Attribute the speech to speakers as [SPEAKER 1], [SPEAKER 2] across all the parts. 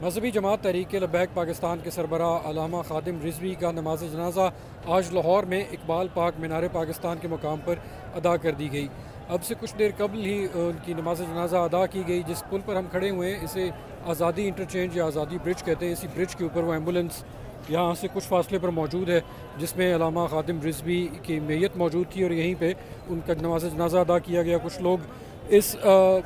[SPEAKER 1] مذہبی جماعت تحریک لبیک پاکستان کے سربراہ علامہ خادم رضوی کا نماز جنازہ آج لاہور میں اقبال پارک مینار پاکستان کے مقام پر ادا کر دی گئی۔ اب سے کچھ دیر قبل ہی ان کی نماز جنازہ ادا کی گئی۔ جس پل پر ہم کھڑے ہوئے ہیں اسے آزادی انٹرچینج یا آزادی برج کہتے ہیں۔ اسی برج کے اوپر وہ ایمبولنس یہاں سے کچھ فاصلے پر موجود ہے جس میں علامہ خادم رضوی کی میت موجود تھی اور یہیں پہ ان کا نماز جنازہ ادا کیا گیا۔ کچھ لوگ اس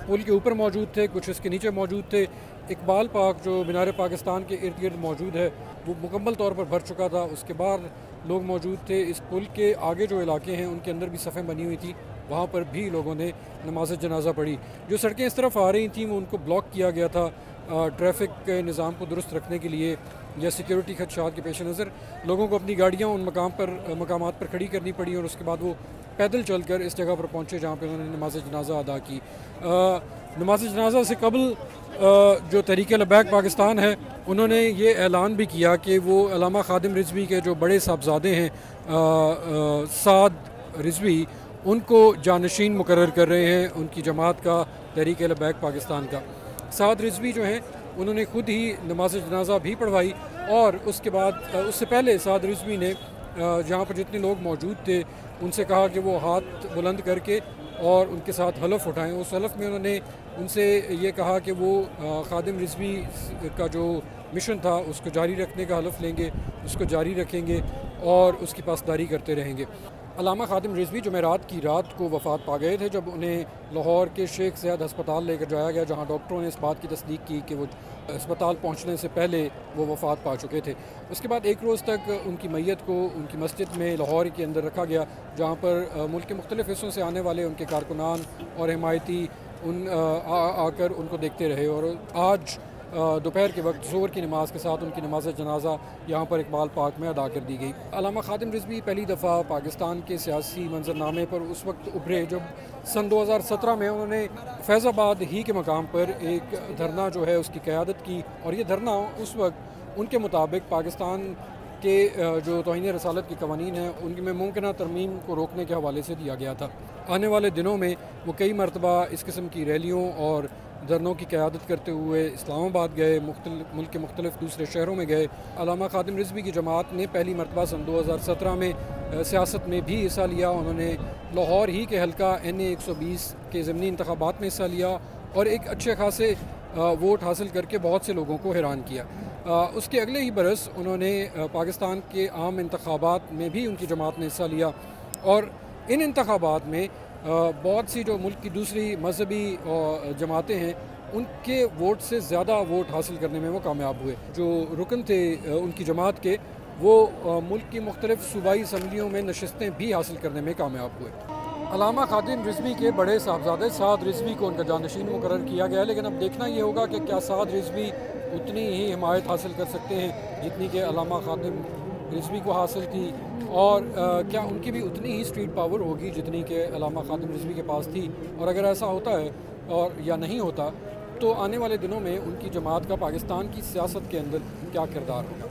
[SPEAKER 1] پل کے اوپر موجود تھے، کچھ اس کے نیچے موجود تھے۔ اقبال پارک جو مینار پاکستان کے ارد گرد موجود ہے وہ مکمل طور پر بھر چکا تھا، اس کے بعد لوگ موجود تھے۔ اس پل کے آگے جو علاقے ہیں ان کے اندر بھی صفیں بنی ہوئی تھی، وہاں پر بھی لوگوں نے نماز جنازہ پڑھی۔ جو سڑکیں اس طرف آ رہی تھیں وہ ان کو بلاک کیا گیا تھا ٹریفک کے نظام کو درست رکھنے کے لیے یا سیکیورٹی خدشات کے پیش نظر لوگوں کو اپنی گاڑیاں ان مقامات پر کھڑی کرنی پڑی اور اس کے بعد وہ پیدل چل کر اس جگہ پر پہنچے جہاں پہ انہوں نے نماز جنازہ ادا کی۔ نماز جنازہ سے قبل جو تحریک لبیک پاکستان ہے انہوں نے یہ اعلان بھی کیا کہ وہ علامہ خادم رضوی کے جو بڑے صاحبزادے ہیں سعد رضوی، ان کو جانشین مقرر کر رہے ہیں ان کی جماعت کا، تحریک لبیک پاکستان کا۔ سعد رضوی جو ہیں انہوں نے خود ہی نماز جنازہ بھی پڑھوائی اور اس کے بعد اس سے پہلے سعد رضوی نے جہاں پر جتنے لوگ موجود تھے ان سے کہا کہ وہ ہاتھ بلند کر کے اور ان کے ساتھ حلف اٹھائیں۔ اس حلف میں انہوں نے ان سے یہ کہا کہ وہ خادم رضوی کا جو مشن تھا اس کو جاری رکھنے کا حلف لیں گے، اس کو جاری رکھیں گے اور اس کی پاسداری کرتے رہیں گے۔ علامہ خادم رضوی جمعرات کی رات کو وفات پا گئے تھے جب انہیں لاہور کے شیخ زیاد ہسپتال لے کر جایا گیا، جہاں ڈاکٹروں نے اس بات کی تصدیق کی کہ وہ ہسپتال پہنچنے سے پہلے وہ وفات پا چکے تھے۔ اس کے بعد ایک روز تک ان کی میت کو ان کی مسجد میں لاہور کے اندر رکھا گیا، جہاں پر ملک کے مختلف حصوں سے آنے والے ان کے کارکنان اور حمایتی آ کر ان کو دیکھتے رہے اور آج دوپہر کے وقت ظہر کی نماز کے ساتھ ان کی نماز جنازہ یہاں پر اقبال پارک میں ادا کر دی گئی۔ علامہ خادم رضوی پہلی دفعہ پاکستان کے سیاسی منظرنامے پر اس وقت ابھرے جب سن 2017 میں انہوں نے فیض آباد ہی کے مقام پر ایک دھرنا جو ہے اس کی قیادت کی، اور یہ دھرنا اس وقت ان کے مطابق پاکستان کے جو توہین رسالت کے قوانین ہیں ان میں ممکنہ ترمیم کو روکنے کے حوالے سے دیا گیا تھا۔ آنے والے دنوں میں وہ کئی مرتبہ اس قسم کی ریلیوں اور دھرنوں کی قیادت کرتے ہوئے اسلام آباد گئے، ملک کے مختلف دوسرے شہروں میں گئے۔ علامہ خادم رضوی کی جماعت نے پہلی مرتبہ سن 2017 میں سیاست میں بھی حصہ لیا۔ انہوں نے لاہور ہی کے حلقہ NA 120 کے ضمنی انتخابات میں حصہ لیا اور ایک اچھے خاصے ووٹ حاصل کر کے بہت سے لوگوں کو حیران کیا۔ اس کے اگلے ہی برس انہوں نے پاکستان کے عام انتخابات میں بھی ان کی جماعت نے حصہ لیا اور ان انتخابات میں بہت سی جو ملک کی دوسری مذہبی جماعتیں ہیں ان کے ووٹ سے زیادہ ووٹ حاصل کرنے میں وہ کامیاب ہوئے۔ جو رکن تھے ان کی جماعت کے وہ ملک کی مختلف صوبائی اسمبلیوں میں نشستیں بھی حاصل کرنے میں کامیاب ہوئے۔ علامہ خادم رضوی کے بڑے صاحبزادے سعد رضوی کو ان کا جانشین مقرر کیا گیا، لیکن اب دیکھنا یہ ہوگا کہ کیا سعد رضوی اتنی ہی حمایت حاصل کر سکتے ہیں جتنی کہ علامہ خادم رضوی کو حاصل تھی، اور کیا ان کی بھی اتنی ہی اسٹریٹ پاور ہوگی جتنی کہ علامہ خادم رضوی کے پاس تھی، اور اگر ایسا ہوتا ہے اور یا نہیں ہوتا تو آنے والے دنوں میں ان کی جماعت کا پاکستان کی سیاست کے اندر کیا کردار ہوگا۔